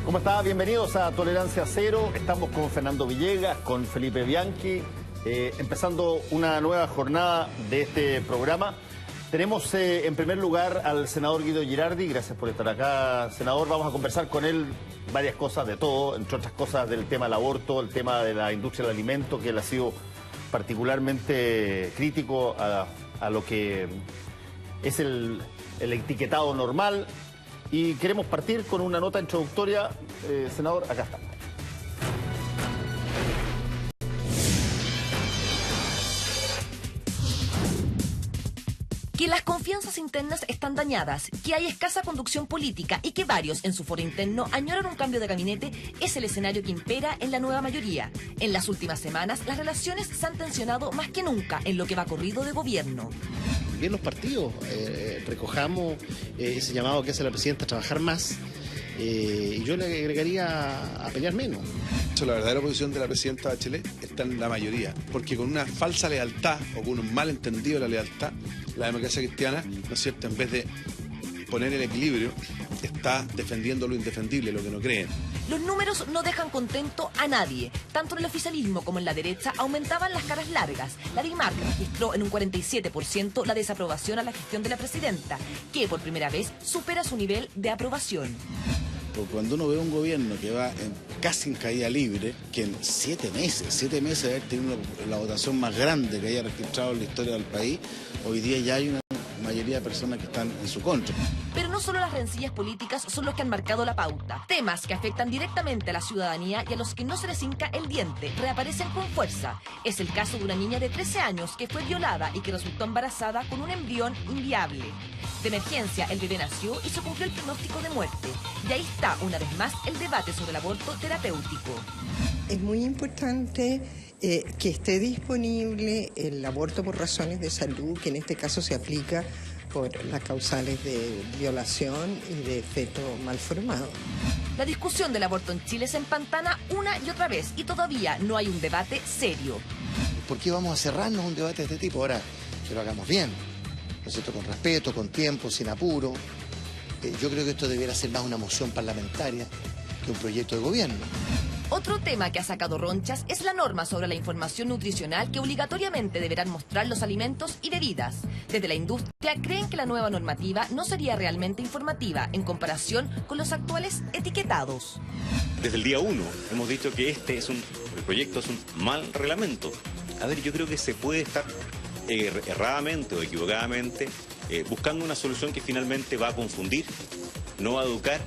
¿Cómo está? Bienvenidos a Tolerancia Cero. Estamos con Fernando Villegas, con Felipe Bianchi, empezando una nueva jornada de este programa. Tenemos en primer lugar al senador Guido Girardi. Gracias por estar acá, senador. Vamos a conversar con él varias cosas, de todo, entre otras cosas del tema del aborto, el tema de la industria del alimento, que él ha sido particularmente crítico a lo que es el etiquetado normal. Y queremos partir con una nota introductoria. Senador, acá está. Que las confianzas internas están dañadas, que hay escasa conducción política y que varios en su foro interno añoran un cambio de gabinete es el escenario que impera en la nueva mayoría. En las últimas semanas, las relaciones se han tensionado más que nunca en lo que va corrido de gobierno. Bien, los partidos recojamos ese llamado que hace la presidenta a trabajar más, y yo le agregaría a pelear menos. La verdadera posición de la presidenta Bachelet está en la mayoría, porque con una falsa lealtad o con un malentendido de la lealtad, la democracia cristiana, ¿no es cierto?, en vez de poner el equilibrio, está defendiendo lo indefendible, lo que no creen. Los números no dejan contento a nadie. Tanto en el oficialismo como en la derecha aumentaban las caras largas. La DIMARC registró en un 47% la desaprobación a la gestión de la presidenta, que por primera vez supera su nivel de aprobación. Porque cuando uno ve un gobierno que va casi en caída libre, que en 7 meses de haber tenido la votación más grande que haya registrado en la historia del país, hoy día ya hay una mayoría de personas que están en su contra. Pero no solo las rencillas políticas son los que han marcado la pauta. Temas que afectan directamente a la ciudadanía y a los que no se les hinca el diente reaparecen con fuerza. Es el caso de una niña de 13 años que fue violada y que resultó embarazada con un embrión inviable. De emergencia, el bebé nació y se cumplió el pronóstico de muerte. Y ahí está, una vez más, el debate sobre el aborto terapéutico. Es muy importante que esté disponible el aborto por razones de salud, que en este caso se aplica por las causales de violación y de feto mal formado. La discusión del aborto en Chile se empantana una y otra vez y todavía no hay un debate serio. ¿Por qué vamos a cerrarnos un debate de este tipo? Ahora, que lo hagamos bien, ¿no es cierto?, con respeto, con tiempo, sin apuro. Yo creo que esto debiera ser más una moción parlamentaria que un proyecto de gobierno. Otro tema que ha sacado ronchas es la norma sobre la información nutricional que obligatoriamente deberán mostrar los alimentos y bebidas. Desde la industria creen que la nueva normativa no sería realmente informativa en comparación con los actuales etiquetados. Desde el día 1 hemos dicho que el proyecto es un mal reglamento. A ver, yo creo que se puede estar erradamente o equivocadamente buscando una solución que finalmente va a confundir, no va a educar,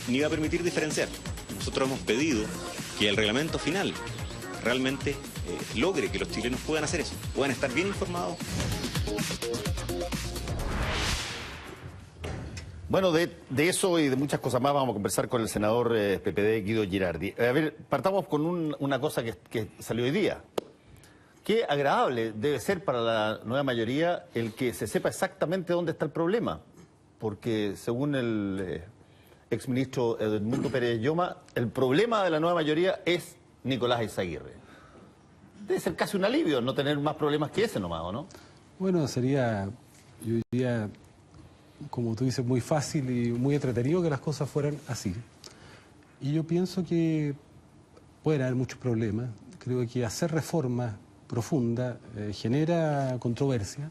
ni va a permitir diferenciar. Nosotros hemos pedido que el reglamento final realmente logre que los chilenos puedan hacer eso, puedan estar bien informados. Bueno, de eso y de muchas cosas más vamos a conversar con el senador PPD Guido Girardi. A ver, partamos con una cosa que salió hoy día. Qué agradable debe ser para la nueva mayoría el que se sepa exactamente dónde está el problema, porque según el exministro Edmundo Pérez Lloma, el problema de la nueva mayoría es Nicolás Eizaguirre. Debe ser casi un alivio no tener más problemas que ese nomás, ¿o no? Bueno, sería, yo diría, como tú dices, muy fácil y muy entretenido que las cosas fueran así. Y yo pienso que pueden haber muchos problemas. Creo que hacer reformas profundas genera controversia.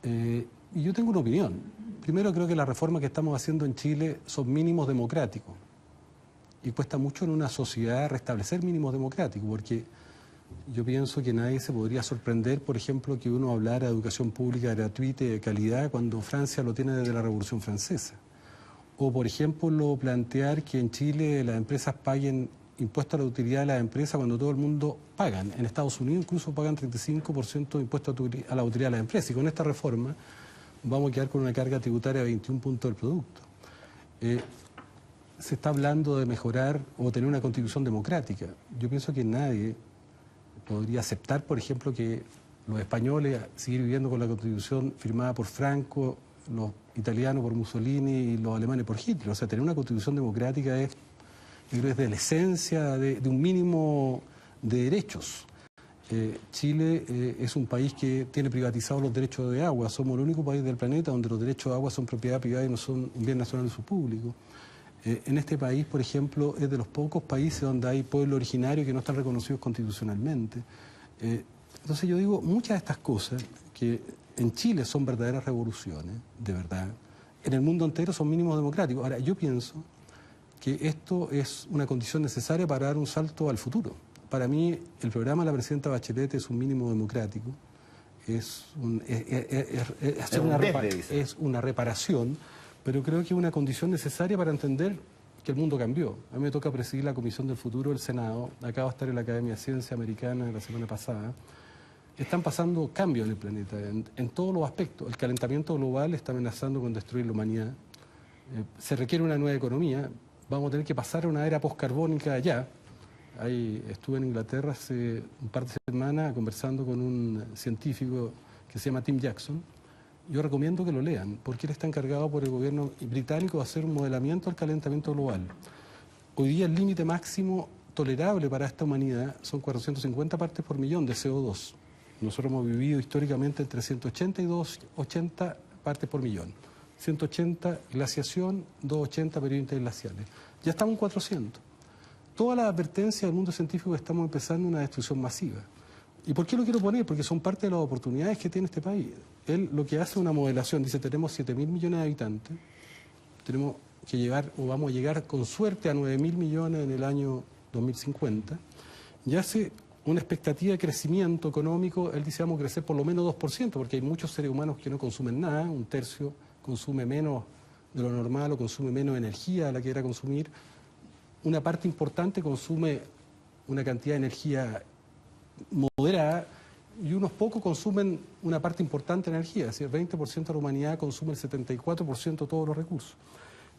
Y yo tengo una opinión. Primero, creo que las reformas que estamos haciendo en Chile son mínimos democráticos. Y cuesta mucho en una sociedad restablecer mínimos democráticos, porque yo pienso que nadie se podría sorprender, por ejemplo, que uno hablara de educación pública gratuita y de calidad cuando Francia lo tiene desde la Revolución Francesa. O, por ejemplo, plantear que en Chile las empresas paguen impuestos a la utilidad de las empresas cuando todo el mundo pagan. En Estados Unidos incluso pagan 35% de impuestos a la utilidad de las empresas. Y con esta reforma vamos a quedar con una carga tributaria de 21 puntos del producto. Se está hablando de mejorar o tener una constitución democrática. Yo pienso que nadie podría aceptar, por ejemplo, que los españoles seguir viviendo con la constitución firmada por Franco, los italianos por Mussolini y los alemanes por Hitler. O sea, tener una constitución democrática es, yo creo que es de la esencia de un mínimo de derechos. Chile es un país que tiene privatizados los derechos de agua. Somos el único país del planeta donde los derechos de agua son propiedad privada y no son un bien nacional de uso público. En este país, por ejemplo, es de los pocos países donde hay pueblo originario que no están reconocidos constitucionalmente. Entonces yo digo, muchas de estas cosas que en Chile son verdaderas revoluciones, de verdad, en el mundo entero son mínimos democráticos. Ahora, yo pienso que esto es una condición necesaria para dar un salto al futuro. Para mí, el programa de la presidenta Bachelet es un mínimo democrático, es una reparación, pero creo que es una condición necesaria para entender que el mundo cambió. A mí me toca presidir la Comisión del Futuro del Senado, acabo de estar en la Academia de Ciencia Americana la semana pasada. Están pasando cambios en el planeta, en todos los aspectos. El calentamiento global está amenazando con destruir la humanidad. Se requiere una nueva economía. Vamos a tener que pasar a una era postcarbónica ya. Estuve en Inglaterra hace un par de semanas conversando con un científico que se llama Tim Jackson. Yo recomiendo que lo lean, porque él está encargado por el gobierno británico de hacer un modelamiento del calentamiento global. Hoy día el límite máximo tolerable para esta humanidad son 450 partes por millón de CO2. Nosotros hemos vivido históricamente entre 180 y 280 partes por millón. 180 glaciación, 280 periodos interglaciales. Ya estamos en 400. Todas las advertencias del mundo científico que estamos empezando una destrucción masiva. ¿Y por qué lo quiero poner? Porque son parte de las oportunidades que tiene este país. Él lo que hace es una modelación, dice, tenemos 7.000 millones de habitantes, tenemos que llegar, o vamos a llegar con suerte a 9.000 millones en el año 2050, y hace una expectativa de crecimiento económico. Él dice, vamos a crecer por lo menos 2%, porque hay muchos seres humanos que no consumen nada, un tercio consume menos de lo normal o consume menos energía de la que era consumir. Una parte importante consume una cantidad de energía moderada y unos pocos consumen una parte importante de energía, es decir, el 20% de la humanidad consume el 74% de todos los recursos.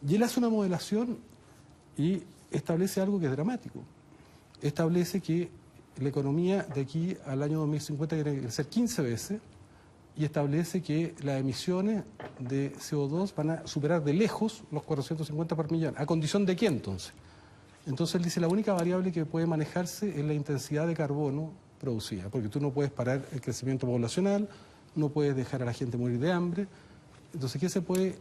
Y él hace una modelación y establece algo que es dramático. Establece que la economía de aquí al año 2050 tiene que crecer 15 veces y establece que las emisiones de CO2 van a superar de lejos los 450 por millón. ¿A condición de qué entonces? Entonces él dice, la única variable que puede manejarse es la intensidad de carbono producida, porque tú no puedes parar el crecimiento poblacional, no puedes dejar a la gente morir de hambre. Entonces, ¿qué se puede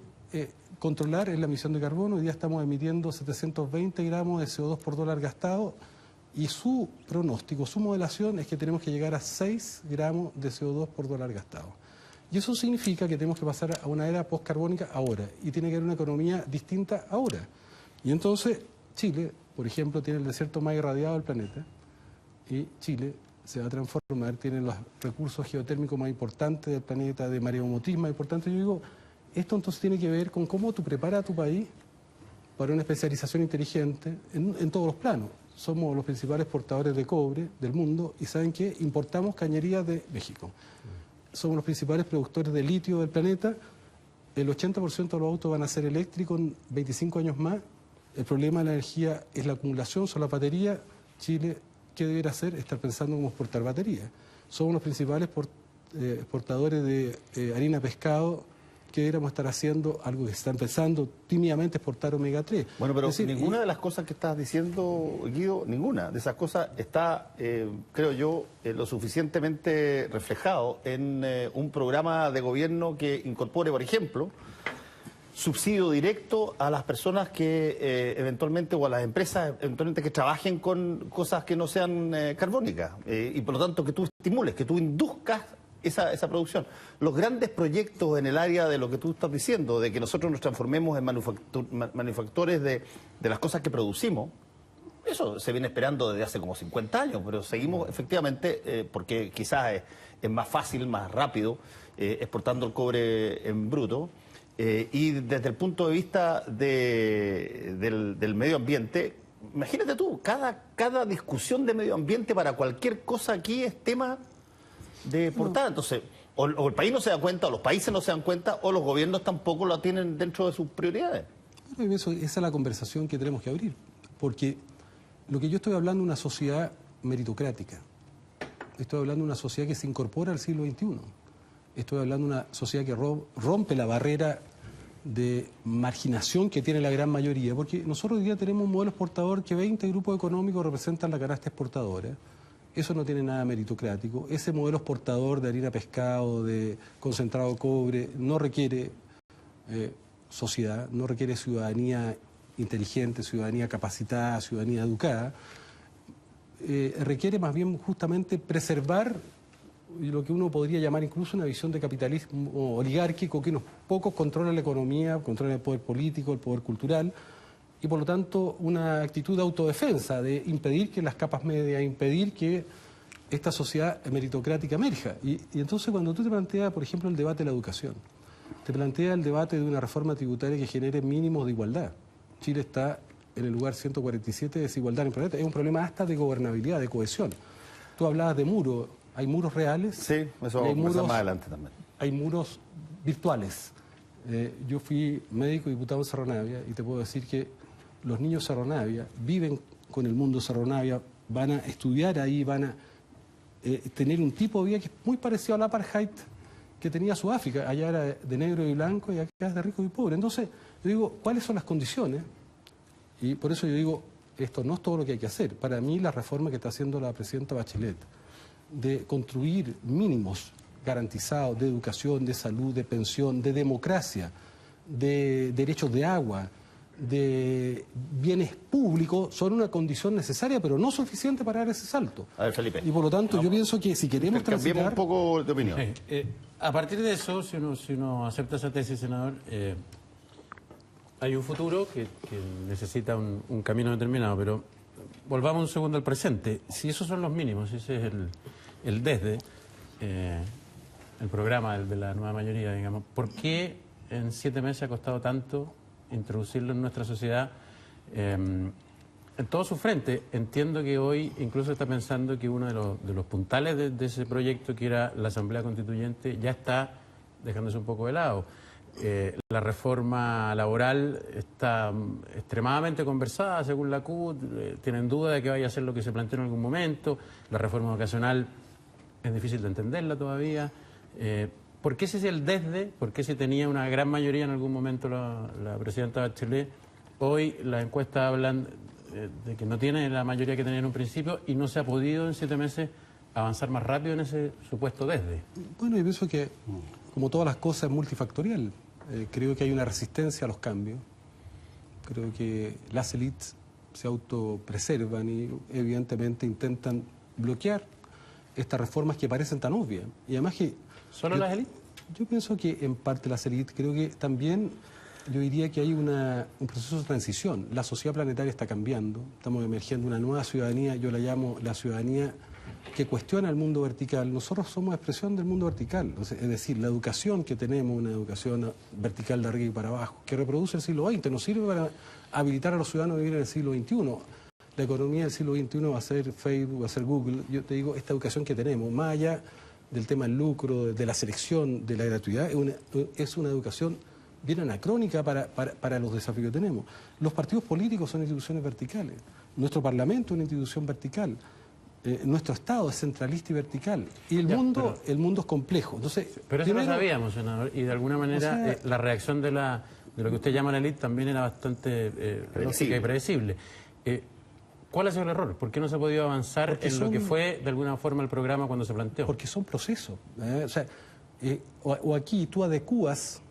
controlar? Es la emisión de carbono. Hoy día estamos emitiendo 720 gramos de CO2 por dólar gastado y su pronóstico, su modelación es que tenemos que llegar a 6 gramos de CO2 por dólar gastado. Y eso significa que tenemos que pasar a una era postcarbónica ahora y tiene que haber una economía distinta ahora. Y entonces Chile, por ejemplo, tiene el desierto más irradiado del planeta y Chile se va a transformar, tiene los recursos geotérmicos más importantes del planeta, de mareomotismo más importantes. Yo digo, esto entonces tiene que ver con cómo tú preparas a tu país para una especialización inteligente en todos los planos. Somos los principales exportadores de cobre del mundo y ¿saben qué? Importamos cañerías de México. Somos los principales productores de litio del planeta. El 80% de los autos van a ser eléctricos en 25 años más. El problema de la energía es la acumulación, son las baterías. Chile, ¿qué debería hacer? Estar pensando en cómo exportar baterías. Somos los principales exportadores de harina, pescado. ¿Qué deberíamos estar haciendo? Algo que se está empezando tímidamente, exportar omega 3. Bueno, pero es decir, ninguna de las cosas que estás diciendo, Guido, ninguna de esas cosas está, creo yo, lo suficientemente reflejado en un programa de gobierno que incorpore, por ejemplo, subsidio directo a las personas que eventualmente, o a las empresas eventualmente que trabajen con cosas que no sean carbónicas. Y por lo tanto que tú estimules, que tú induzcas esa producción. Los grandes proyectos en el área de lo que tú estás diciendo, de que nosotros nos transformemos en manufactores de las cosas que producimos, eso se viene esperando desde hace como 50 años, pero seguimos efectivamente, porque quizás es más fácil, más rápido, exportando el cobre en bruto. Y desde el punto de vista del medio ambiente, imagínate tú, cada discusión de medio ambiente para cualquier cosa aquí es tema de portada. Entonces, o el país no se da cuenta, o los países no se dan cuenta, o los gobiernos tampoco lo tienen dentro de sus prioridades. Esa es la conversación que tenemos que abrir, porque lo que yo estoy hablando es una sociedad meritocrática. Estoy hablando de una sociedad que se incorpora al siglo XXI. Estoy hablando de una sociedad que rompe la barrera de marginación que tiene la gran mayoría, porque nosotros hoy día tenemos un modelo exportador que 20 grupos económicos representan la canasta exportadora. Eso no tiene nada meritocrático. Ese modelo exportador de harina, pescado, de concentrado de cobre, no requiere sociedad, no requiere ciudadanía inteligente, ciudadanía capacitada, ciudadanía educada, requiere más bien justamente preservar lo que uno podría llamar incluso una visión de capitalismo oligárquico, que unos pocos controlan la economía, controlan el poder político, el poder cultural, y por lo tanto una actitud de autodefensa, de impedir que las capas medias, impedir que esta sociedad meritocrática emerja. Y entonces cuando tú te planteas, por ejemplo, el debate de la educación, te plantea el debate de una reforma tributaria que genere mínimos de igualdad. Chile está en el lugar 147 de desigualdad en el planeta. Es un problema hasta de gobernabilidad, de cohesión. Tú hablabas de muros. ¿Hay muros reales? Sí, eso vamos a conversar más adelante también. Hay muros virtuales. Yo fui médico y diputado en Cerro Navia y te puedo decir que los niños Cerro Navia viven con el mundo Cerro Navia, van a estudiar ahí, van a tener un tipo de vida que es muy parecido al apartheid que tenía Sudáfrica. Allá era de negro y blanco y acá es de rico y pobre. Entonces, yo digo, ¿cuáles son las condiciones? Y por eso yo digo, esto no es todo lo que hay que hacer. Para mí, la reforma que está haciendo la presidenta Bachelet, de construir mínimos garantizados de educación, de salud, de pensión, de democracia, de derechos de agua, de bienes públicos, son una condición necesaria, pero no suficiente para dar ese salto. A ver, Felipe. Y por lo tanto, yo pienso que si queremos cambiemos transitar... un poco de opinión. A partir de eso, si uno acepta esa tesis, senador, hay un futuro que necesita un camino determinado, pero volvamos un segundo al presente. Si esos son los mínimos, ese es el desde, el programa de la nueva mayoría, digamos, ¿por qué en 7 meses ha costado tanto introducirlo en nuestra sociedad en todo su frente? Entiendo que hoy incluso está pensando que uno de los puntales de ese proyecto, que era la Asamblea Constituyente, ya está dejándose un poco de lado. La reforma laboral está extremadamente conversada, según la CUT, tienen duda de que vaya a ser lo que se planteó en algún momento. La reforma educacional es difícil de entenderla todavía. ¿Por qué ese es el desde? ¿Por qué si tenía una gran mayoría en algún momento la presidenta Bachelet? Hoy las encuestas hablan de que no tiene la mayoría que tenía en un principio y no se ha podido en 7 meses avanzar más rápido en ese supuesto desde. Bueno, yo pienso que, como todas las cosas, es multifactorial. Creo que hay una resistencia a los cambios. Creo que las élites se autopreservan y evidentemente intentan bloquear estas reformas que parecen tan obvias. Y además que... ¿Solo las élites? Yo pienso que en parte las élites, creo que también yo diría que hay un proceso de transición. La sociedad planetaria está cambiando, estamos emergiendo una nueva ciudadanía, yo la llamo la ciudadanía que cuestiona el mundo vertical. Nosotros somos expresión del mundo vertical, es decir, la educación que tenemos, una educación vertical de arriba y para abajo, que reproduce el siglo XX, nos sirve para habilitar a los ciudadanos a vivir en el siglo XXI. La economía del siglo XXI va a ser Facebook, va a ser Google. Yo te digo, esta educación que tenemos, más allá del tema del lucro, de la selección, de la gratuidad, es una educación bien anacrónica para los desafíos que tenemos. Los partidos políticos son instituciones verticales, nuestro Parlamento es una institución vertical, nuestro Estado es centralista y vertical, y el mundo es complejo. Entonces, pero eso lo sabíamos, senador, y de alguna manera la reacción de lo que usted llama la élite también era bastante lógica y predecible. ¿Cuál ha sido el error? ¿Por qué no se ha podido avanzar en lo que fue de alguna forma el programa cuando se planteó? Porque son procesos. O aquí tú adecuas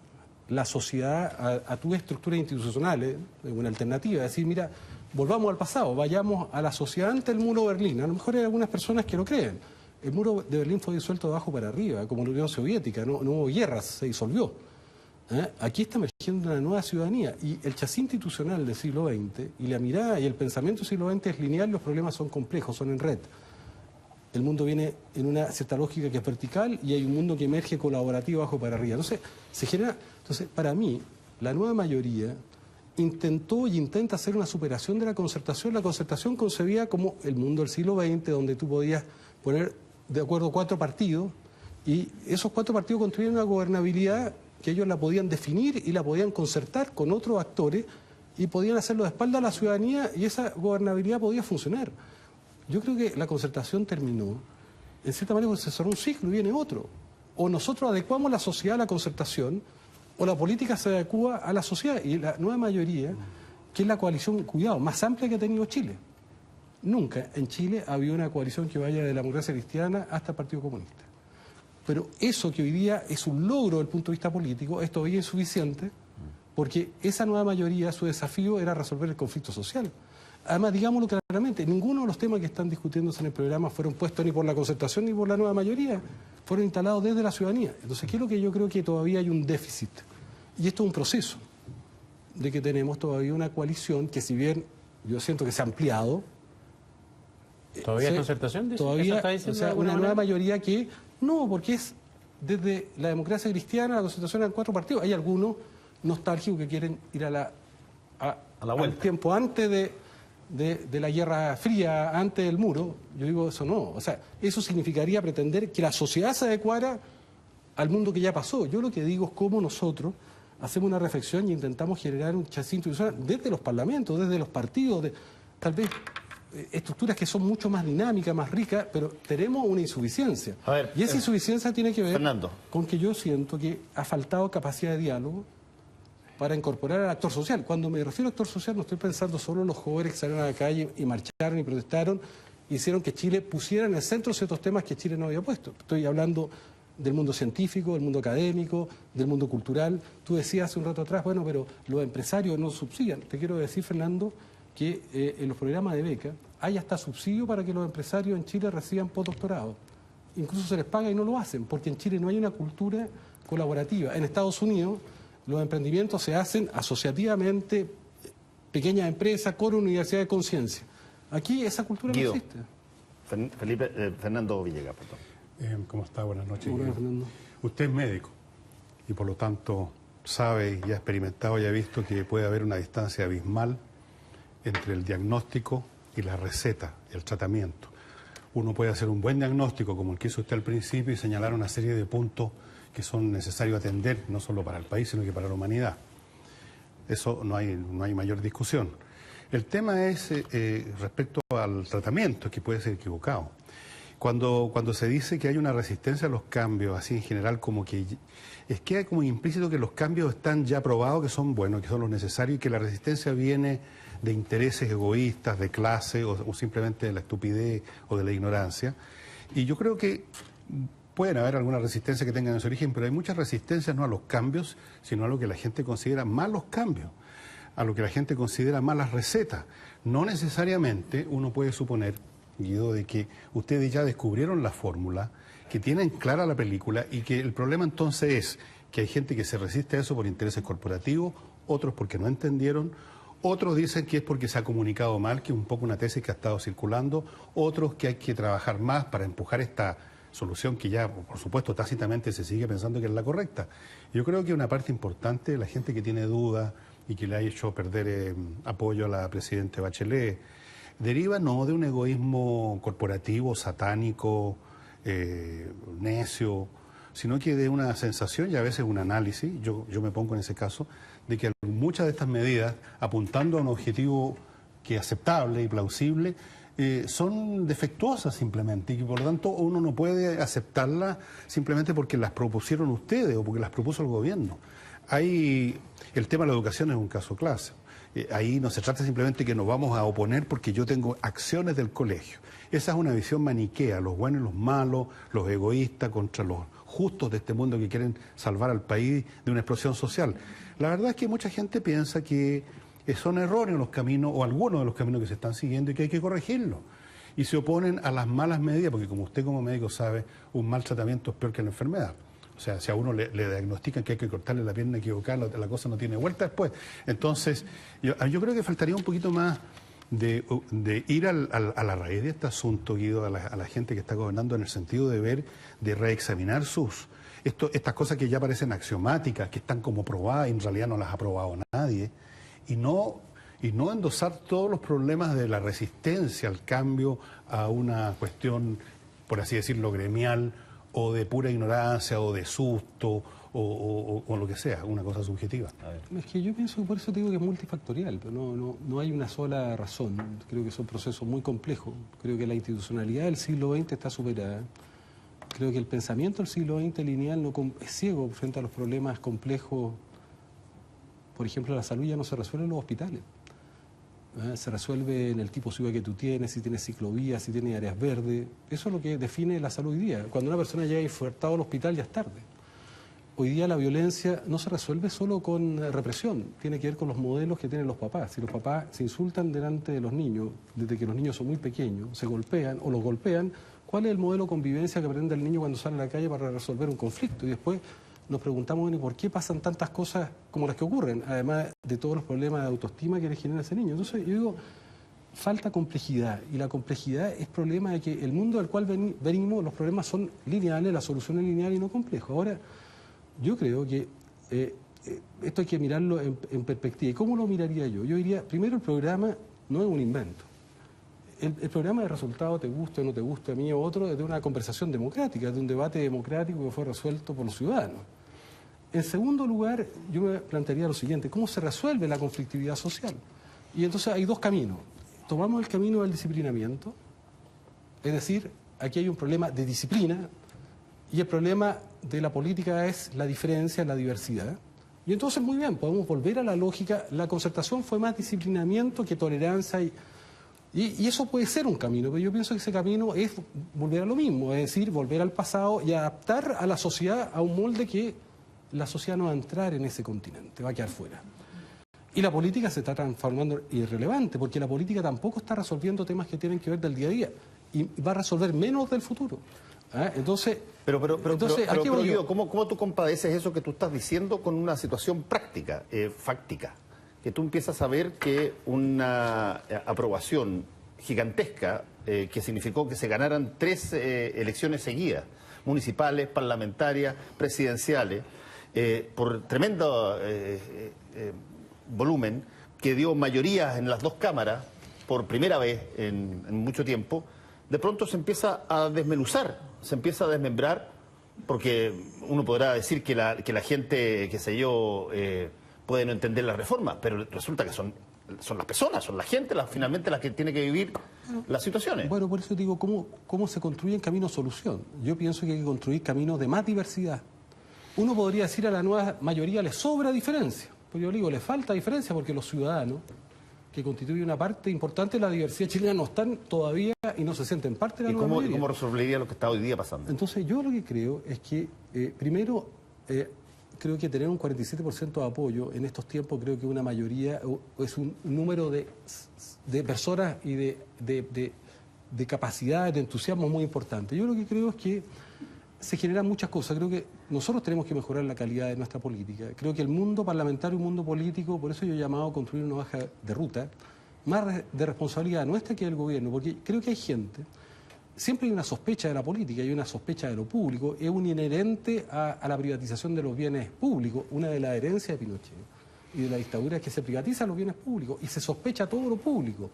la sociedad a tus estructuras institucionales, una alternativa, es decir, mira, volvamos al pasado, vayamos a la sociedad ante el muro de Berlín. A lo mejor hay algunas personas que lo creen. El muro de Berlín fue disuelto de abajo para arriba, como la Unión Soviética, no hubo guerras, se disolvió. Aquí está emergiendo una nueva ciudadanía y el chasis institucional del siglo XX y la mirada y el pensamiento del siglo XX es lineal, los problemas son complejos, son en red. El mundo viene en una cierta lógica que es vertical y hay un mundo que emerge colaborativo abajo para arriba. Entonces, para mí, la nueva mayoría intentó y intenta hacer una superación de la concertación concebida como el mundo del siglo XX, donde tú podías poner de acuerdo 4 partidos y esos 4 partidos construían una gobernabilidad que ellos la podían definir y la podían concertar con otros actores y podían hacerlo de espalda a la ciudadanía y esa gobernabilidad podía funcionar. Yo creo que la concertación terminó, en cierta manera se cerró un ciclo y viene otro. O nosotros adecuamos la sociedad a la concertación o la política se adecua a la sociedad. Y la nueva mayoría, que es la coalición, cuidado, más amplia que ha tenido Chile. Nunca en Chile había una coalición que vaya de la democracia cristiana hasta el Partido Comunista. Pero eso que hoy día es un logro desde el punto de vista político, es todavía insuficiente porque esa nueva mayoría, su desafío era resolver el conflicto social. Además, digámoslo claramente, ninguno de los temas que están discutiéndose en el programa fueron puestos ni por la concertación ni por la nueva mayoría, fueron instalados desde la ciudadanía. Entonces, ¿qué es lo que yo creo que todavía hay un déficit? Y esto es un proceso de que tenemos todavía una coalición que, si bien yo siento que se ha ampliado, ¿Todavía es concertación? Todavía, ¿Eso está o sea, diciendo una nueva manera? mayoría que no, porque es desde la democracia cristiana, la concertación eran 4 partidos. Hay algunos nostálgicos que quieren ir a la vuelta. al tiempo antes de la Guerra Fría, antes del muro. Yo digo, eso no. O sea, eso significaría pretender que la sociedad se adecuara al mundo que ya pasó. Yo lo que digo es cómo nosotros hacemos una reflexión y intentamos generar un chasis institucional desde los parlamentos, desde los partidos, tal vez estructuras que son mucho más dinámicas, más ricas, pero tenemos una insuficiencia. A ver, y esa insuficiencia tiene que ver Fernando. con que yo siento que ha faltado capacidad de diálogo para incorporar al actor social. Cuando me refiero a actor social no estoy pensando solo en los jóvenes que salieron a la calle y marcharon y protestaron, hicieron que Chile pusiera en el centro ciertos temas que Chile no había puesto. Estoy hablando del mundo científico, del mundo académico, del mundo cultural. Tú decías hace un rato atrás, bueno, pero los empresarios no subsidian. Te quiero decir, Fernando, que en los programas de beca hay hasta subsidio para que los empresarios en Chile reciban postdoctorado. Incluso se les paga y no lo hacen, porque en Chile no hay una cultura colaborativa. En Estados Unidos los emprendimientos se hacen asociativamente, pequeñas empresas con universidad de conciencia. Aquí esa cultura Guido. no existe. Fernando Villegas, perdón. ¿Cómo está? Buenas noches. Hola, Fernando. Usted es médico y por lo tanto sabe y ha experimentado y ha visto que puede haber una distancia abismal entre el diagnóstico y la receta, el tratamiento. Uno puede hacer un buen diagnóstico como el que hizo usted al principio y señalar una serie de puntos que son necesarios atender, no solo para el país, sino que para la humanidad. Eso no hay mayor discusión. El tema es respecto al tratamiento, que puede ser equivocado. Cuando se dice que hay una resistencia a los cambios, así en general, como que es que hay como implícito que los cambios están ya probados, que son buenos, que son los necesarios, y que la resistencia viene de intereses egoístas, de clase, o simplemente de la estupidez o de la ignorancia. Y yo creo que pueden haber alguna resistencia que tengan en su origen, pero hay muchas resistencias no a los cambios, sino a lo que la gente considera malos cambios, a lo que la gente considera malas recetas. No necesariamente uno puede suponer, Guido, de que ustedes ya descubrieron la fórmula, que tienen clara la película y que el problema entonces es que hay gente que se resiste a eso por intereses corporativos, otros porque no entendieron, otros dicen que es porque se ha comunicado mal, que es un poco una tesis que ha estado circulando, otros que hay que trabajar más para empujar esta solución que ya, por supuesto, tácitamente se sigue pensando que es la correcta. Yo creo que una parte importante de la gente que tiene dudas y que le ha hecho perder apoyo a la presidenta Bachelet, deriva no de un egoísmo corporativo, satánico, necio, sino que de una sensación y a veces un análisis, yo me pongo en ese caso, de que muchas de estas medidas, apuntando a un objetivo que es aceptable y plausible, son defectuosas simplemente, y que por lo tanto uno no puede aceptarlas simplemente porque las propusieron ustedes o porque las propuso el gobierno. El tema de la educación es un caso clásico. Ahí no se trata simplemente que nos vamos a oponer porque yo tengo acciones del colegio. Esa es una visión maniquea, los buenos y los malos, los egoístas contra los justos de este mundo que quieren salvar al país de una explosión social. La verdad es que mucha gente piensa que son erróneos los caminos o algunos de los caminos que se están siguiendo y que hay que corregirlos. Y se oponen a las malas medidas, porque como usted como médico sabe, un mal tratamiento es peor que la enfermedad. O sea, si a uno le diagnostican que hay que cortarle la pierna equivocada, la cosa no tiene vuelta después. Entonces, yo creo que faltaría un poquito más de ir a la raíz de este asunto, Guido, a la gente que está gobernando, en el sentido de ver, de reexaminar estas cosas que ya parecen axiomáticas, que están como probadas y en realidad no las ha probado nadie, y no endosar todos los problemas de la resistencia al cambio a una cuestión, por así decirlo, gremial, o de pura ignorancia, o de susto, o lo que sea, una cosa subjetiva. Es que yo pienso, por eso digo que es multifactorial, pero no hay una sola razón. Creo que son procesos muy complejos. Creo que la institucionalidad del siglo XX está superada. Creo que el pensamiento del siglo XX lineal es ciego frente a los problemas complejos. Por ejemplo, la salud ya no se resuelve en los hospitales. Se resuelve en el tipo de ciudad que tú tienes, si tienes ciclovías, si tienes áreas verdes. Eso es lo que define la salud hoy día. Cuando una persona llega infartada al hospital ya es tarde. hoy día la violencia no se resuelve solo con represión, tiene que ver con los modelos que tienen los papás. Si los papás se insultan delante de los niños, desde que los niños son muy pequeños, se golpean o los golpean, ¿cuál es el modelo de convivencia que aprende el niño cuando sale a la calle para resolver un conflicto? Y después nos preguntamos, bueno, ¿por qué pasan tantas cosas como las que ocurren? Además de todos los problemas de autoestima que le genera ese niño. Entonces yo digo, falta complejidad, y la complejidad es problema de que el mundo del cual venimos, los problemas son lineales, la solución es lineal y no complejo. Ahora, yo creo que esto hay que mirarlo en perspectiva. ¿Y cómo lo miraría yo? Yo diría, primero, el programa no es un invento. El programa de resultado, te guste o no te guste a mí o otro, es de una conversación democrática, es de un debate democrático que fue resuelto por los ciudadanos. En segundo lugar, yo me plantearía lo siguiente, ¿cómo se resuelve la conflictividad social? Y entonces hay dos caminos. Tomamos el camino del disciplinamiento, es decir, aquí hay un problema de disciplina, y el problema de la política es la diferencia, la diversidad. Y entonces, muy bien, podemos volver a la lógica. La concertación fue más disciplinamiento que tolerancia, y eso puede ser un camino, pero yo pienso que ese camino es volver a lo mismo, es decir, volver al pasado y adaptar a la sociedad a un molde que la sociedad no va a entrar en ese continente, va a quedar fuera. Y la política se está transformando irrelevante, porque la política tampoco está resolviendo temas que tienen que ver del día a día, y va a resolver menos del futuro. Entonces, Guido, ¿cómo tú compadeces eso que tú estás diciendo con una situación práctica, fáctica? Que tú empiezas a ver que una aprobación gigantesca que significó que se ganaran 3 elecciones seguidas, municipales, parlamentarias, presidenciales, por tremendo volumen, que dio mayorías en las 2 cámaras por primera vez en mucho tiempo, de pronto se empieza a desmenuzar, se empieza a desmembrar, porque uno podrá decir que la gente, qué sé yo, puede no entender la reforma, pero resulta que son las personas, son la gente finalmente las que tiene que vivir las situaciones. Bueno, por eso digo, ¿cómo se construyen caminos solución? Yo pienso que hay que construir caminos de más diversidad. Uno podría decir a la nueva mayoría le sobra diferencia, pues yo digo, le falta diferencia porque los ciudadanos, que constituyen una parte importante de la diversidad chilena, no están todavía y no se sienten parte de la nueva mayoría. ¿Y cómo resolvería lo que está hoy día pasando? Entonces yo lo que creo es que, primero, creo que tener un 47% de apoyo en estos tiempos, creo que una mayoría es un número de personas y de capacidad, de entusiasmo muy importante. Yo lo que creo es que se generan muchas cosas. Creo que nosotros tenemos que mejorar la calidad de nuestra política. Creo que el mundo parlamentario y el mundo político, por eso yo he llamado a construir una hoja de ruta, más de responsabilidad nuestra que del gobierno, porque creo que hay gente, siempre hay una sospecha de la política, hay una sospecha de lo público, es un inherente a la privatización de los bienes públicos. Una de las herencias de Pinochet y de la dictadura es que se privatizan los bienes públicos y se sospecha todo lo público.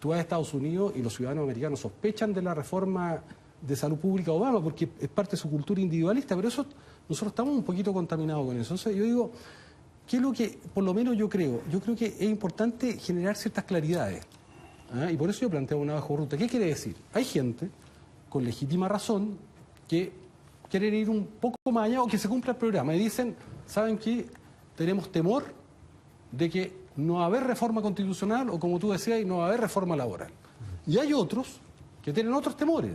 Tú vas a Estados Unidos y los ciudadanos americanos sospechan de la reforma de salud pública Obama porque es parte de su cultura individualista, pero eso nosotros estamos un poquito contaminados con eso. Entonces yo digo, ¿qué es lo que, por lo menos yo creo que es importante generar ciertas claridades? Y por eso yo planteo una bajo ruta. ¿Qué quiere decir? Hay gente, con legítima razón, que quieren ir un poco más allá o que se cumpla el programa y dicen, ¿saben qué? Tenemos temor de que no va a haber reforma constitucional o, como tú decías, no va a haber reforma laboral. Y hay otros que tienen otros temores.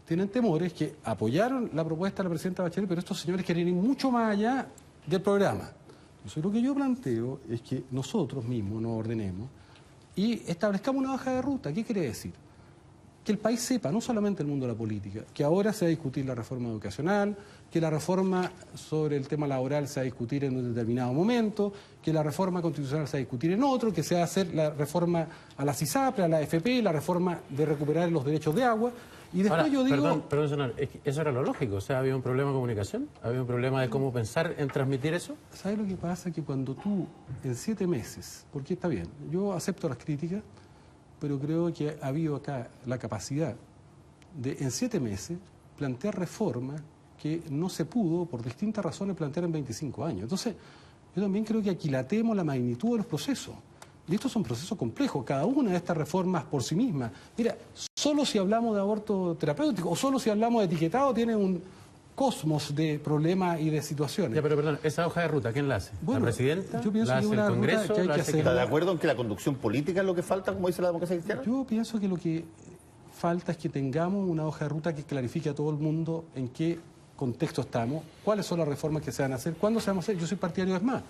Tienen temores que apoyaron la propuesta de la presidenta Bachelet, pero estos señores quieren ir mucho más allá del programa. Entonces lo que yo planteo es que nosotros mismos nos ordenemos y establezcamos una hoja de ruta. ¿Qué quiere decir? Que el país sepa, no solamente el mundo de la política, que ahora se va a discutir la reforma educacional, que la reforma sobre el tema laboral se va a discutir en un determinado momento, que la reforma constitucional se va a discutir en otro, que se va a hacer la reforma a la CISAPRE, a la AFP, la reforma de recuperar los derechos de agua. Y después ahora, yo digo... Perdón, senador, es que eso era lo lógico. O sea, había un problema de comunicación, había un problema de cómo pensar en transmitir eso. ¿Sabes lo que pasa? Que cuando tú, en 7 meses, porque está bien, yo acepto las críticas, pero creo que ha habido acá la capacidad de, en 7 meses, plantear reformas que no se pudo, por distintas razones, plantear en 25 años. Entonces, yo también creo que aquilatemos la magnitud de los procesos. Y estos son procesos complejos, cada una de estas reformas por sí misma. Mira, solo si hablamos de aborto terapéutico o solo si hablamos de etiquetado tiene un cosmos de problemas y de situaciones. Ya, pero perdón, esa hoja de ruta, ¿quién la hace? Bueno, ¿la presidenta? Yo pienso ¿La que hace una el Congreso? ruta que hay que hacer. ¿Está de acuerdo en que la conducción política es lo que falta, como dice la democracia cristiana? Yo pienso que lo que falta es que tengamos una hoja de ruta que clarifique a todo el mundo en qué contexto estamos, cuáles son las reformas que se van a hacer, cuándo se van a hacer. Yo soy partidario, es más,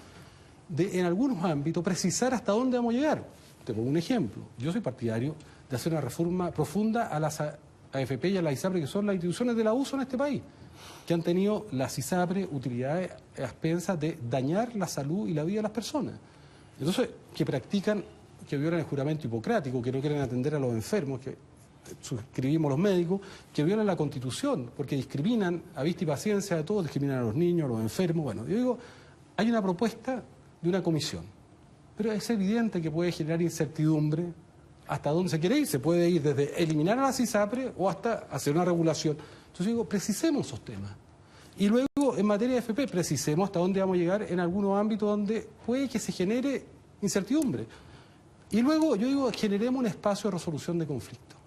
de en algunos ámbitos precisar hasta dónde vamos a llegar. Te pongo un ejemplo. Yo soy partidario de hacer una reforma profunda a las AFP y a las ISAPRE, que son las instituciones del abuso en este país, que han tenido las ISAPRE utilidades a expensas de dañar la salud y la vida de las personas. Entonces, que practican, que violan el juramento hipocrático, que no quieren atender a los enfermos, que suscribimos los médicos, que violan la Constitución, porque discriminan a vista y paciencia a todos, discriminan a los niños, a los enfermos. Bueno, yo digo, hay una propuesta de una comisión, pero es evidente que puede generar incertidumbre hasta dónde se quiere ir. Se puede ir desde eliminar a las ISAPRE o hasta hacer una regulación. Entonces digo, precisemos esos temas. Y luego, en materia de FP, precisemos hasta dónde vamos a llegar en algunos ámbitos donde puede que se genere incertidumbre. Y luego, yo digo, generemos un espacio de resolución de conflictos.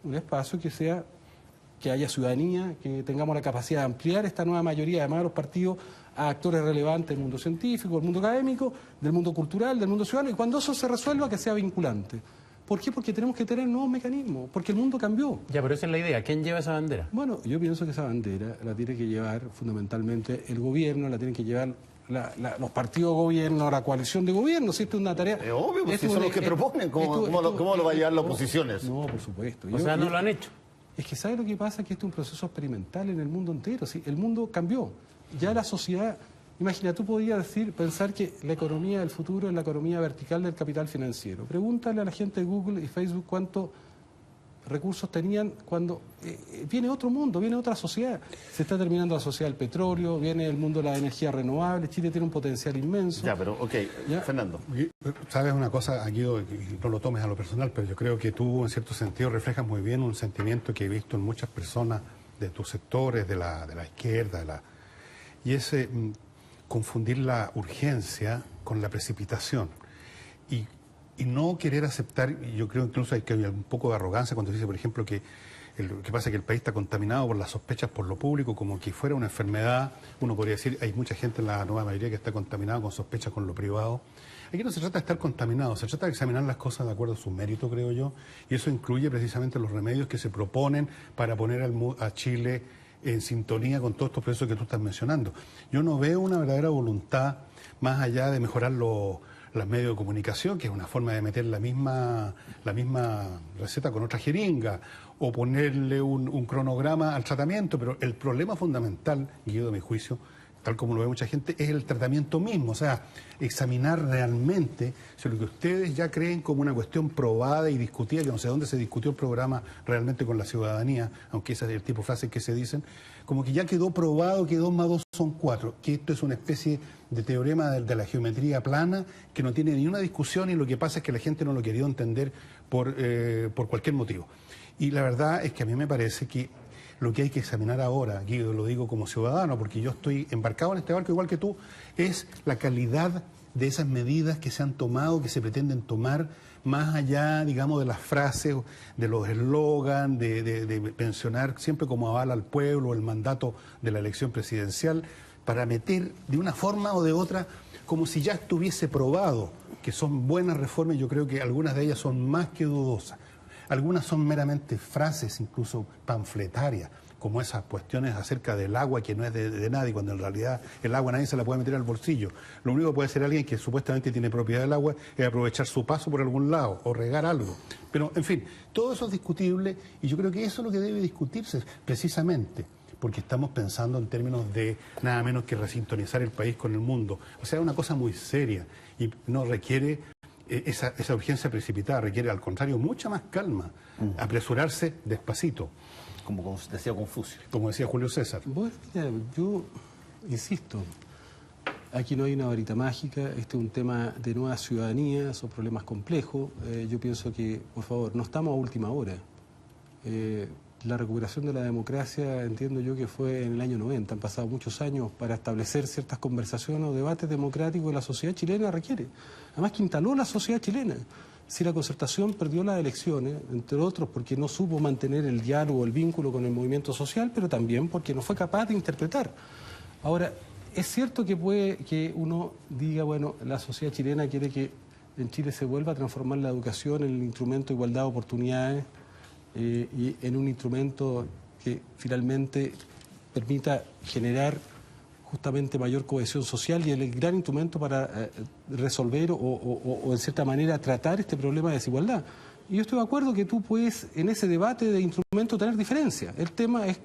Un espacio que haya ciudadanía, que tengamos la capacidad de ampliar esta nueva mayoría, además de los partidos, a actores relevantes del mundo científico, del mundo académico, del mundo cultural, del mundo ciudadano, y cuando eso se resuelva, que sea vinculante. ¿Por qué? Porque tenemos que tener nuevos mecanismos, porque el mundo cambió. Ya, pero esa es la idea. ¿Quién lleva esa bandera? Bueno, yo pienso que esa bandera la tiene que llevar fundamentalmente el gobierno, la tienen que llevar los partidos de gobierno, la coalición de gobierno. Si esto es una tarea... Es obvio, pues si son los que proponen, ¿cómo lo va a llevar la oposición eso? No, por supuesto. O sea, no lo han hecho. Es que ¿sabe lo que pasa? Que este es un proceso experimental en el mundo entero. ¿Sí? El mundo cambió. Ya la sociedad... Imagina, tú podías pensar que la economía del futuro es la economía vertical del capital financiero. Pregúntale a la gente de Google y Facebook cuántos recursos tenían cuando viene otro mundo, viene otra sociedad. Se está terminando la sociedad del petróleo, viene el mundo de la energía renovable, Chile tiene un potencial inmenso. Ya, pero Fernando. Sabes una cosa, Guido, y no lo tomes a lo personal, pero yo creo que tú en cierto sentido reflejas muy bien un sentimiento que he visto en muchas personas de tus sectores, de la izquierda, y ese... confundir la urgencia con la precipitación y no querer aceptar, y yo creo incluso hay que haber un poco de arrogancia cuando se dice, por ejemplo, que pasa que el país está contaminado por las sospechas por lo público, como que fuera una enfermedad. Uno podría decir, hay mucha gente en la nueva mayoría que está contaminada con sospechas con lo privado. Aquí no se trata de estar contaminado, se trata de examinar las cosas de acuerdo a su mérito, creo yo, y eso incluye precisamente los remedios que se proponen para poner a Chile en sintonía con todos estos procesos que tú estás mencionando. Yo no veo una verdadera voluntad más allá de mejorar los medios de comunicación, que es una forma de meter la misma receta con otra jeringa, o ponerle un cronograma al tratamiento, pero el problema fundamental, Guido, de mi juicio, tal como lo ve mucha gente, es el tratamiento mismo. O sea, examinar realmente si lo que ustedes ya creen como una cuestión probada y discutida, que no sé dónde se discutió el programa realmente con la ciudadanía, aunque ese es el tipo de frases que se dicen, como que ya quedó probado que 2 más 2 son 4, que esto es una especie de teorema de la geometría plana que no tiene ni una discusión, y lo que pasa es que la gente no lo quería entender por cualquier motivo. Y la verdad es que a mí me parece que lo que hay que examinar ahora, Guido, lo digo como ciudadano, porque yo estoy embarcado en este barco igual que tú, es la calidad de esas medidas que se han tomado, que se pretenden tomar, más allá, digamos, de las frases, de los eslogans, de pensionar siempre como aval al pueblo el mandato de la elección presidencial, para meter de una forma o de otra, como si ya estuviese probado que son buenas reformas. Yo creo que algunas de ellas son más que dudosas. Algunas son meramente frases, incluso panfletarias, como esas cuestiones acerca del agua que no es de nadie, cuando en realidad el agua nadie se la puede meter al bolsillo. Lo único que puede hacer alguien que supuestamente tiene propiedad del agua es aprovechar su paso por algún lado o regar algo. Pero, en fin, todo eso es discutible, y yo creo que eso es lo que debe discutirse precisamente, porque estamos pensando en términos de nada menos que resintonizar el país con el mundo. O sea, es una cosa muy seria y no requiere esa urgencia precipitada, requiere al contrario mucha más calma, apresurarse despacito. Como decía Confucio. Como decía Julio César. Bueno, mira, yo insisto, aquí no hay una varita mágica, este es un tema de nueva ciudadanía, son problemas complejos. Yo pienso que, por favor, no estamos a última hora. La recuperación de la democracia, entiendo yo que fue en el año 90, han pasado muchos años para establecer ciertas conversaciones o debates democráticos que la sociedad chilena requiere. Además que instaló la sociedad chilena. Si la Concertación perdió las elecciones, entre otros porque no supo mantener el diálogo, el vínculo con el movimiento social, pero también porque no fue capaz de interpretar. Ahora, es cierto que puede que uno diga, bueno, la sociedad chilena quiere que en Chile se vuelva a transformar la educación en el instrumento de igualdad de oportunidades, y en un instrumento que finalmente permita generar justamente mayor cohesión social y el gran instrumento para resolver o en cierta manera tratar este problema de desigualdad. Y yo estoy de acuerdo que tú puedes en ese debate de instrumento tener diferencias. El tema es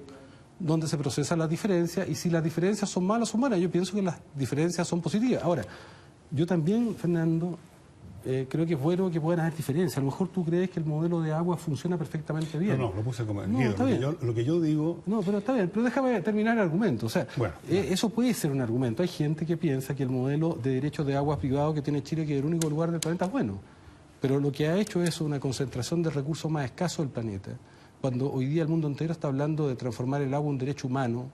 dónde se procesan las diferencias y si las diferencias son malas o son buenas. Yo pienso que las diferencias son positivas. Ahora, yo también, Fernando, creo que es bueno que puedan haber diferencias. A lo mejor tú crees que el modelo de agua funciona perfectamente bien. No, lo puse como... No, está bien. Lo que yo digo... No, pero está bien, pero déjame terminar el argumento. O sea, bueno, eso puede ser un argumento. Hay gente que piensa que el modelo de derechos de aguas privado que tiene Chile, que es el único lugar del planeta, es bueno. Pero lo que ha hecho es una concentración de recursos más escasos del planeta. Cuando hoy día el mundo entero está hablando de transformar el agua en un derecho humano,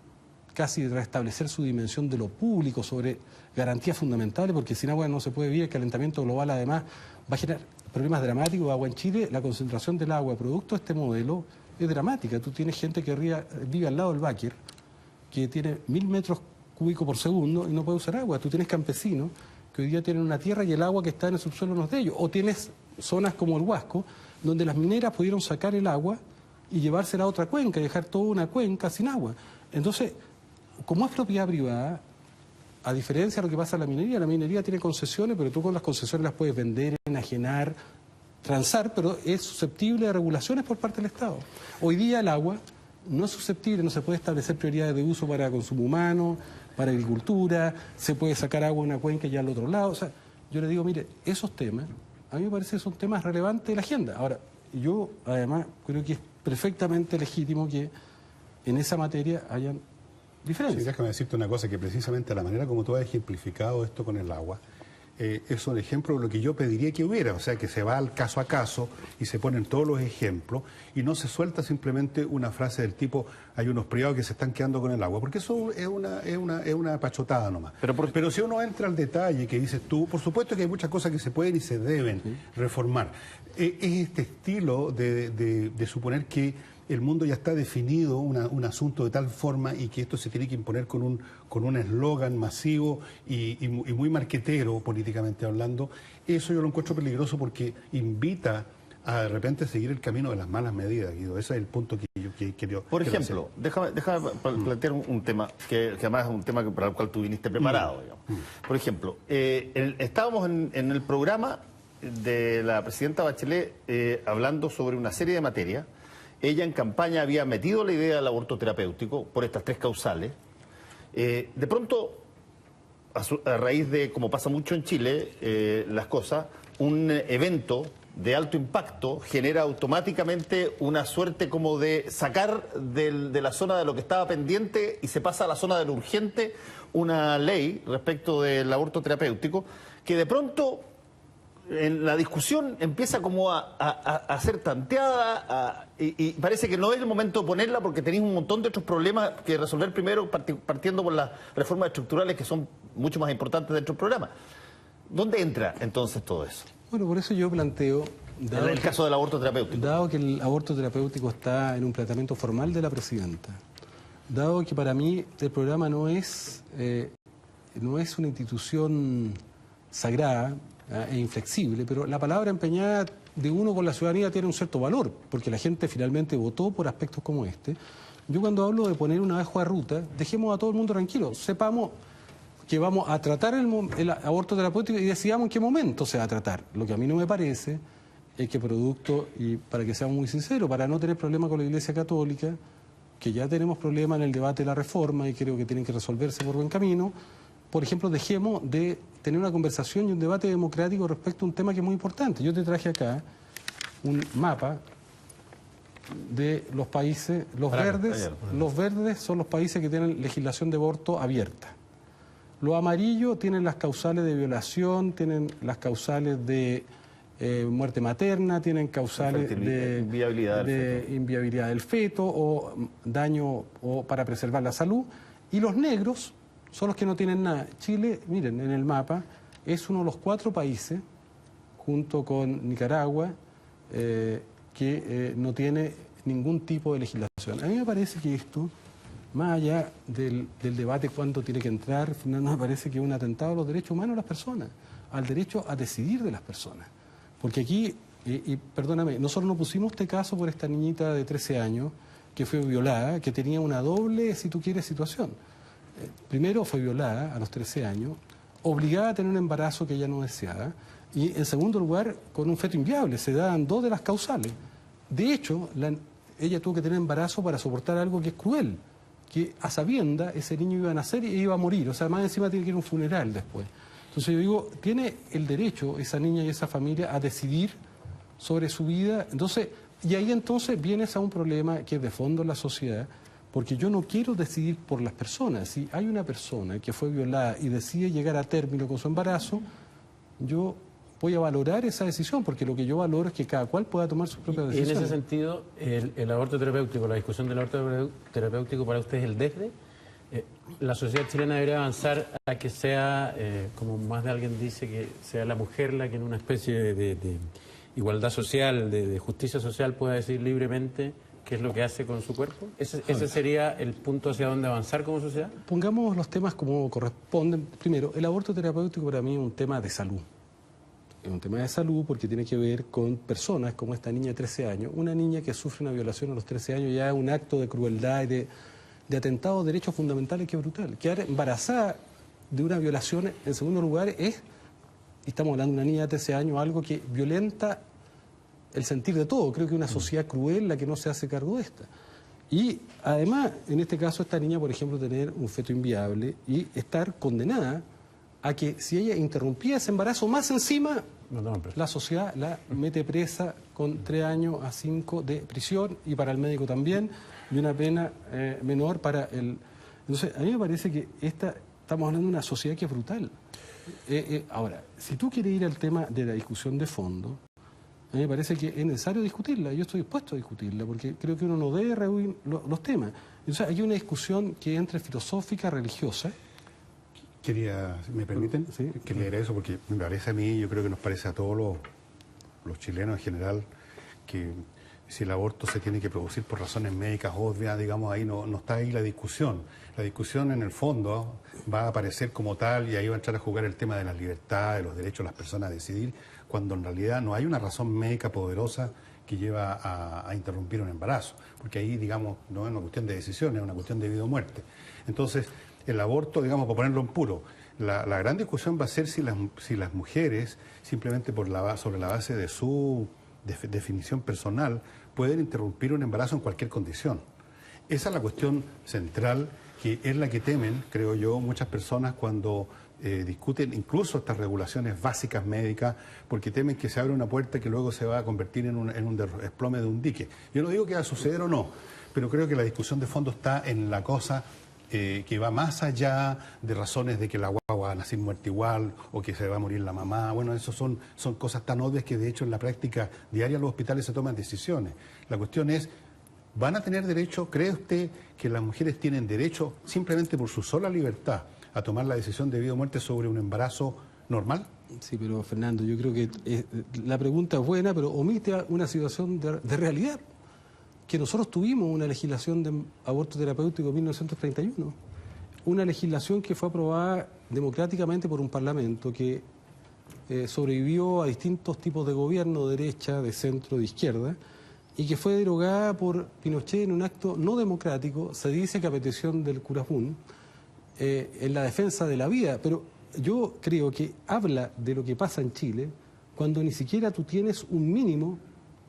casi de restablecer su dimensión de lo público sobre garantías fundamentales, porque sin agua no se puede vivir. El calentamiento global además va a generar problemas dramáticos de agua en Chile. La concentración del agua producto de este modelo es dramática. Tú tienes gente que vive al lado del Báquer, que tiene 1000 metros cúbicos por segundo y no puede usar agua. Tú tienes campesinos que hoy día tienen una tierra y el agua que está en el subsuelo no es de ellos. O tienes zonas como el Huasco, donde las mineras pudieron sacar el agua y llevársela a otra cuenca y dejar toda una cuenca sin agua. Entonces, como es propiedad privada, a diferencia de lo que pasa en la minería tiene concesiones, pero tú con las concesiones las puedes vender, enajenar, transar, pero es susceptible de regulaciones por parte del Estado. Hoy día el agua no es susceptible, no se puede establecer prioridades de uso para consumo humano, para agricultura, se puede sacar agua en una cuenca y ya al otro lado. O sea, yo le digo, mire, esos temas, a mí me parece que son temas relevantes de la agenda. Ahora, yo además creo que es perfectamente legítimo que en esa materia hayan diferencias. Sí, déjame decirte una cosa, que precisamente la manera como tú has ejemplificado esto con el agua, es un ejemplo de lo que yo pediría que hubiera, o sea, que se va al caso a caso y se ponen todos los ejemplos y no se suelta simplemente una frase del tipo hay unos privados que se están quedando con el agua, porque eso es una pachotada nomás. Pero si uno entra al detalle que dices tú, por supuesto que hay muchas cosas que se pueden y se deben reformar. Es este estilo de suponer que el mundo ya está definido, un asunto de tal forma y que esto se tiene que imponer con un eslogan masivo y muy marquetero, políticamente hablando. Eso yo lo encuentro peligroso porque invita a de repente seguir el camino de las malas medidas, Guido. Ese es el punto que yo quiero. Por ejemplo, déjame plantear un tema, que además es un tema para el cual tú viniste preparado. Digamos. Por ejemplo, estábamos en el programa de la presidenta Bachelet hablando sobre una serie de materias. Ella en campaña había metido la idea del aborto terapéutico por estas 3 causales. De pronto, a raíz de, como pasa mucho en Chile, las cosas, un evento de alto impacto genera automáticamente una suerte como de sacar de la zona de lo que estaba pendiente y se pasa a la zona de lo urgente una ley respecto del aborto terapéutico que de pronto en la discusión empieza como a ser tanteada y parece que no es el momento de ponerla porque tenéis un montón de otros problemas que resolver primero partiendo por las reformas estructurales que son mucho más importantes dentro del programa. ¿Dónde entra entonces todo eso? Bueno, por eso yo planteo... el caso del aborto terapéutico. Dado que el aborto terapéutico está en un planteamiento formal de la presidenta, dado que para mí el programa no es una institución sagrada e inflexible, pero la palabra empeñada de uno con la ciudadanía tiene un cierto valor, porque la gente finalmente votó por aspectos como este. Yo cuando hablo de poner una hoja de ruta, dejemos a todo el mundo tranquilo, sepamos que vamos a tratar el aborto terapéutico y decidamos en qué momento se va a tratar. Lo que a mí no me parece es que producto, y para que seamos muy sinceros, para no tener problemas con la Iglesia Católica, que ya tenemos problemas en el debate de la reforma y creo que tienen que resolverse por buen camino, por ejemplo, dejemos de tener una conversación y un debate democrático respecto a un tema que es muy importante. Yo te traje acá un mapa de los países, los verdes son los países que tienen legislación de aborto abierta. Los amarillos tienen las causales de violación, tienen las causales de muerte materna, tienen causales de inviabilidad del feto o daño o para preservar la salud. Y los negros son los que no tienen nada. Chile, miren, en el mapa, es uno de los 4 países, junto con Nicaragua, que no tiene ningún tipo de legislación. A mí me parece que esto, más allá del debate cuánto tiene que entrar, Fernando, me parece que es un atentado a los derechos humanos de las personas, al derecho a decidir de las personas. Porque aquí, y perdóname, nosotros no pusimos este caso por esta niñita de 13 años, que fue violada, que tenía una doble, si tú quieres, situación. Primero fue violada a los 13 años, obligada a tener un embarazo que ella no deseaba, y en segundo lugar, con un feto inviable. Se daban 2 de las causales. De hecho, ella tuvo que tener embarazo para soportar algo que es cruel, que a sabienda ese niño iba a nacer y iba a morir. O sea, más encima tiene que ir a un funeral después. Entonces yo digo, tiene el derecho esa niña y esa familia a decidir sobre su vida. Entonces, y ahí entonces vienes a un problema que es de fondo en la sociedad, porque yo no quiero decidir por las personas. Si hay una persona que fue violada y decide llegar a término con su embarazo, yo voy a valorar esa decisión, porque lo que yo valoro es que cada cual pueda tomar sus propias decisiones. Y en ese sentido, el aborto terapéutico, la discusión del aborto terapéutico para usted es el desde. La sociedad chilena debería avanzar a que sea, como más de alguien dice, que sea la mujer la que en una especie de igualdad social, de justicia social, pueda decidir libremente qué es lo que hace con su cuerpo. ¿Ese sería el punto hacia dónde avanzar como sociedad? Pongamos los temas como corresponden. Primero, el aborto terapéutico para mí es un tema de salud. Es un tema de salud porque tiene que ver con personas como esta niña de 13 años. Una niña que sufre una violación a los 13 años ya es un acto de crueldad y de atentado a derechos fundamentales que es brutal. Quedar embarazada de una violación, en segundo lugar, es, y estamos hablando de una niña de 13 años, algo que violenta el sentir de todo. Creo que es una sociedad cruel la que no se hace cargo de esta. Y además, en este caso, esta niña, por ejemplo, tener un feto inviable y estar condenada a que si ella interrumpía ese embarazo, más encima, la sociedad la mete presa con 3 años a 5 de prisión, y para el médico también, y una pena menor para el... Entonces, a mí me parece que estamos hablando de una sociedad que es brutal. Ahora, si tú quieres ir al tema de la discusión de fondo, a mí me parece que es necesario discutirla. Yo estoy dispuesto a discutirla, porque creo que uno no debe rehuir los temas. Entonces, hay una discusión que es entre filosófica, religiosa. Quería, si me permiten, sí, quería eso porque me parece a mí, yo creo que nos parece a todos los chilenos en general, que si el aborto se tiene que producir por razones médicas obvias, digamos, ahí no está ahí la discusión. La discusión en el fondo va a aparecer como tal y ahí va a entrar a jugar el tema de las libertades, de los derechos de las personas a decidir, cuando en realidad no hay una razón médica poderosa que lleva a interrumpir un embarazo, porque ahí, digamos, no es una cuestión de decisión, es una cuestión de vida o muerte. Entonces, el aborto, digamos, para ponerlo en puro, la gran discusión va a ser si las mujeres, simplemente sobre la base de su definición personal, pueden interrumpir un embarazo en cualquier condición. Esa es la cuestión central, que es la que temen, creo yo, muchas personas cuando discuten incluso estas regulaciones básicas médicas, porque temen que se abra una puerta que luego se va a convertir en un desplome de un dique. Yo no digo que va a suceder o no, pero creo que la discusión de fondo está en la cosa que va más allá de razones de que la guagua va a nacer muerta igual o que se va a morir la mamá. Bueno, eso son cosas tan obvias que de hecho en la práctica diaria en los hospitales se toman decisiones. La cuestión es, ¿van a tener derecho? ¿Cree usted que las mujeres tienen derecho simplemente por su sola libertad a tomar la decisión de vida o muerte sobre un embarazo normal? Sí, pero Fernando, yo creo que la pregunta es buena, pero omite una situación de realidad. Que nosotros tuvimos una legislación de aborto terapéutico en 1931, una legislación que fue aprobada democráticamente por un parlamento que sobrevivió a distintos tipos de gobierno, de derecha, de centro, de izquierda, y que fue derogada por Pinochet en un acto no democrático, se dice que a petición del cura Jun, en la defensa de la vida. Pero yo creo que habla de lo que pasa en Chile cuando ni siquiera tú tienes un mínimo.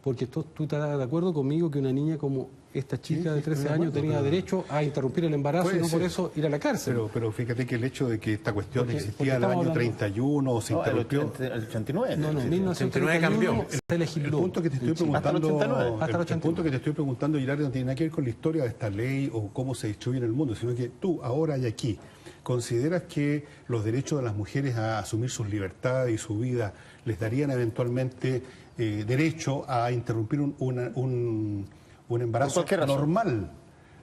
Porque tú estás de acuerdo conmigo que una niña como esta chica de 13 años tenía derecho a interrumpir el embarazo y no por eso ir a la cárcel. Pero fíjate que el hecho de que esta cuestión existía en el año 31 o se interrumpió... El 89. No, 1989 cambió. Se legisló. El punto que te estoy preguntando, hasta el punto que te estoy preguntando, Girardi, no tiene nada que ver con la historia de esta ley o cómo se distribuye en el mundo, sino que tú, ahora y aquí, ¿consideras que los derechos de las mujeres a asumir sus libertades y su vida les darían eventualmente derecho a interrumpir un embarazo normal?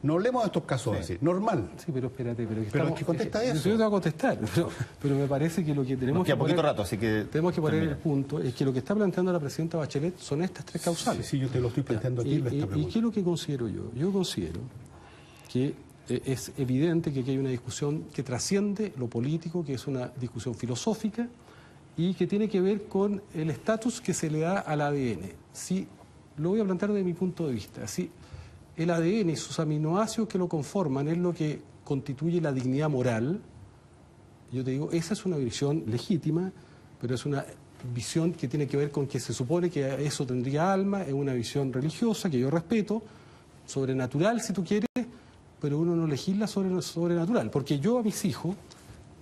No hablemos de estos casos así, normal. Sí, pero espérate, pero es que contesta eso. Yo te voy a contestar, pero me parece que lo que tenemos que poner, rato, así que tenemos que poner el punto es que lo que está planteando la presidenta Bachelet son estas 3 causales. Sí, yo te lo estoy planteando aquí. ¿Y qué es lo que considero yo? Yo considero que es evidente que aquí hay una discusión que trasciende lo político, que es una discusión filosófica y que tiene que ver con el estatus que se le da al ADN. Si, lo voy a plantear desde mi punto de vista. Si el ADN y sus aminoácidos que lo conforman es lo que constituye la dignidad moral. Yo te digo, esa es una visión legítima, pero es una visión que tiene que ver con que se supone que eso tendría alma, es una visión religiosa que yo respeto, sobrenatural si tú quieres, pero uno no legisla sobre lo sobrenatural. Porque yo a mis hijos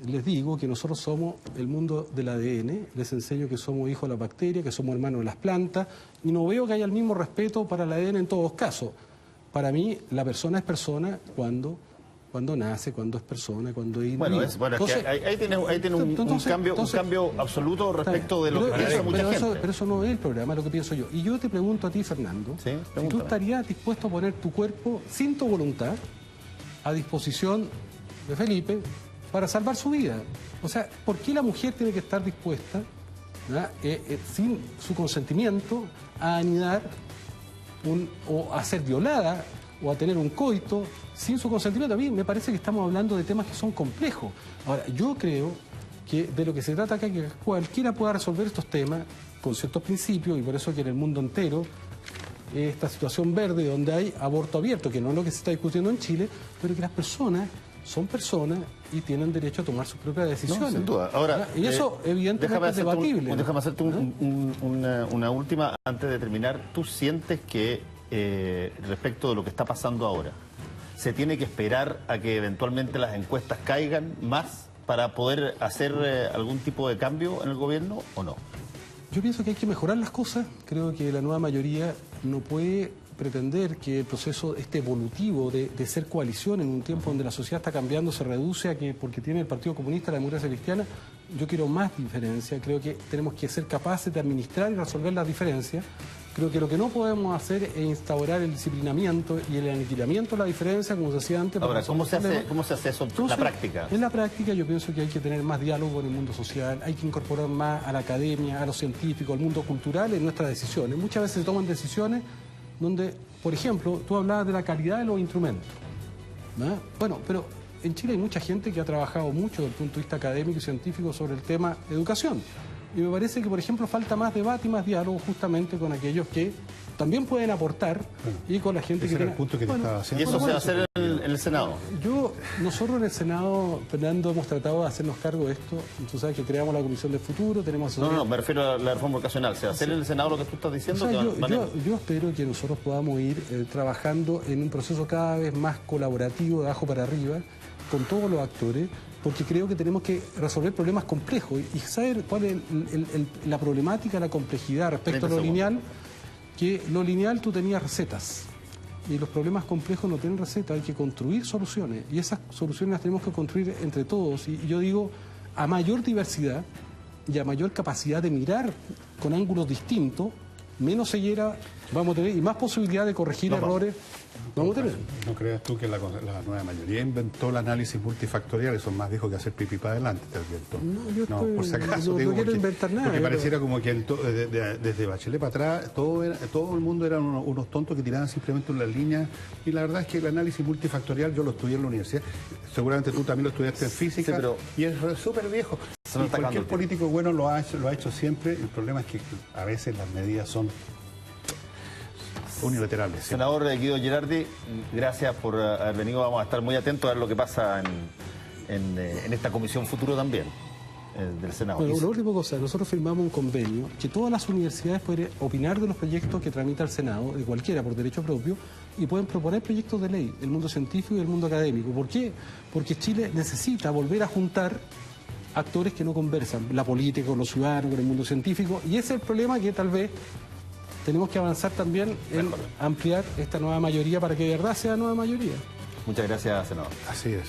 les digo que nosotros somos el mundo del ADN, les enseño que somos hijos de la bacteria, que somos hermanos de las plantas, y no veo que haya el mismo respeto para el ADN en todos los casos. Para mí, la persona es persona cuando nace, cuando es persona, cuando es individuo. Bueno, entonces, es que ahí tiene un cambio absoluto respecto de lo que piensa mucha gente. Pero eso no es el programa, lo que pienso yo. Y yo te pregunto a ti, Fernando, si tú estarías dispuesto a poner tu cuerpo sin tu voluntad a disposición de Felipe para salvar su vida. O sea, ¿por qué la mujer tiene que estar dispuesta, sin su consentimiento, a anidar o a ser violada o a tener un coito sin su consentimiento? A mí me parece que estamos hablando de temas que son complejos. Ahora, yo creo que de lo que se trata acá es que cualquiera pueda resolver estos temas con ciertos principios, y por eso que en el mundo entero esta situación verde donde hay aborto abierto, que no es lo que se está discutiendo en Chile, pero que las personas son personas y tienen derecho a tomar sus propias decisiones. No, sin duda. Ahora, y eso evidentemente es debatible. Déjame hacerte una última antes de terminar. ¿Tú sientes que respecto de lo que está pasando ahora, se tiene que esperar a que eventualmente las encuestas caigan más para poder hacer algún tipo de cambio en el gobierno o no? Yo pienso que hay que mejorar las cosas. Creo que la nueva mayoría no puede pretender que el proceso evolutivo de ser coalición en un tiempo donde la sociedad está cambiando se reduce a que porque tiene el Partido Comunista, la democracia cristiana. Yo quiero más diferencia. Creo que tenemos que ser capaces de administrar y resolver las diferencias. Creo que lo que no podemos hacer es instaurar el disciplinamiento y el aniquilamiento de la diferencia, como se hacía antes. Ahora, ¿cómo se hace eso en la práctica? En la práctica yo pienso que hay que tener más diálogo en el mundo social, hay que incorporar más a la academia, a los científicos, al mundo cultural en nuestras decisiones. Muchas veces se toman decisiones donde, por ejemplo, tú hablabas de la calidad de los instrumentos, ¿no? Bueno, pero en Chile hay mucha gente que ha trabajado mucho desde el punto de vista académico y científico sobre el tema educación. Y me parece que, por ejemplo, falta más debate y más diálogo justamente con aquellos que también pueden aportar y con la gente que tiene... el punto que te estaba haciendo. ¿Y eso se va a hacer en el Senado? Nosotros en el Senado, Fernando, hemos tratado de hacernos cargo de esto. Tú sabes que creamos la Comisión del Futuro, tenemos... No, me refiero a la reforma educacional. ¿Se va a hacer en el Senado lo que tú estás diciendo? O sea, yo espero que nosotros podamos ir trabajando en un proceso cada vez más colaborativo, de abajo para arriba, con todos los actores, porque creo que tenemos que resolver problemas complejos y saber cuál es la problemática, la complejidad respecto a lo lineal, que lo lineal tú tenías recetas y los problemas complejos no tienen recetas, hay que construir soluciones y esas soluciones las tenemos que construir entre todos y yo digo, a mayor diversidad y a mayor capacidad de mirar con ángulos distintos, menos ceguera vamos a tener y más posibilidad de corregir errores vamos a tener. ¿No creas tú que la nueva mayoría inventó el análisis multifactorial? Eso más dijo que hacer pipí para adelante, te advierto. Por si acaso, no quiero inventar nada. Porque pareciera como que desde Bachelet para atrás todo el mundo eran unos tontos que tiraban simplemente una línea y la verdad es que el análisis multifactorial yo lo estudié en la universidad, seguramente tú también lo estudiaste en física, sí, y es súper viejo. Y cualquier político bueno lo ha hecho siempre, el problema es que a veces las medidas son unilaterales. Senador Guido Gerardi, gracias por haber venido. Vamos a estar muy atentos a ver lo que pasa en esta Comisión Futuro también del Senado. Bueno, la última cosa, nosotros firmamos un convenio que todas las universidades pueden opinar de los proyectos que tramita el Senado, de cualquiera, por derecho propio, y pueden proponer proyectos de ley, el mundo científico y el mundo académico. ¿Por qué? Porque Chile necesita volver a juntar actores que no conversan, la política con los ciudadanos, con el mundo científico, y ese es el problema que tal vez tenemos que avanzar también en ampliar esta nueva mayoría para que de verdad sea nueva mayoría. Muchas gracias, senador. Así es.